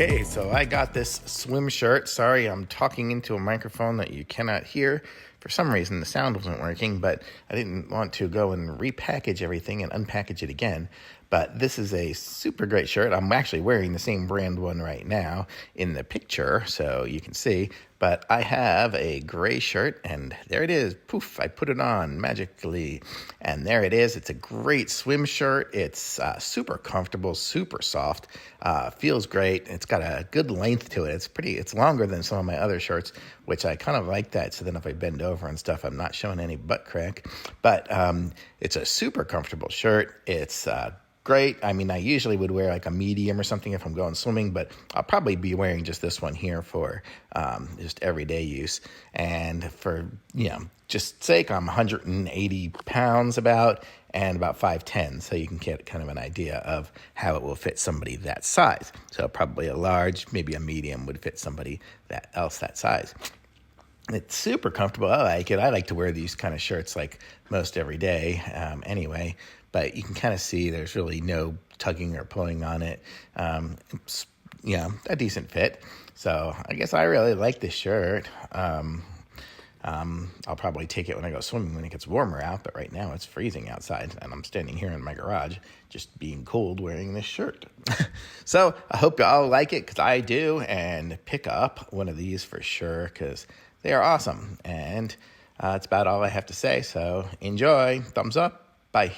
Okay, so I got this swim shirt. Sorry, I'm talking into a microphone that you cannot hear. For some reason, the sound wasn't working, but I didn't want to go and repackage everything and unpackage it again. But this is a super great shirt. I'm actually wearing the same brand one right now in the picture, so you can see. But I have a gray shirt, and there it is. Poof, I put it on magically. And there it is. It's a great swim shirt. It's super comfortable, super soft. Feels great. It's got a good length to it. It's longer than some of my other shirts, which I kind of like that. So then if I bend over and stuff, I'm not showing any butt crack. But it's a super comfortable shirt. It's great. I mean, I usually would wear like a medium or something if I'm going swimming, but I'll probably be wearing just this one here for just everyday use. And for, just sake, I'm 180 pounds and about 5'10", so you can get kind of an idea of how it will fit somebody that size. So probably a large, maybe a medium would fit somebody that size. It's super comfortable. I like it. I like to wear these kind of shirts like most every day anyway, but you can kind of see there's really no tugging or pulling on it. It's, a decent fit. So I guess I really like this shirt. I'll probably take it when I go swimming when it gets warmer out, but right now it's freezing outside and I'm standing here in my garage just being cold wearing this shirt. So I hope you all like it because I do, and pick up one of these for sure because they are awesome. And that's about all I have to say. So enjoy. Thumbs up. Bye.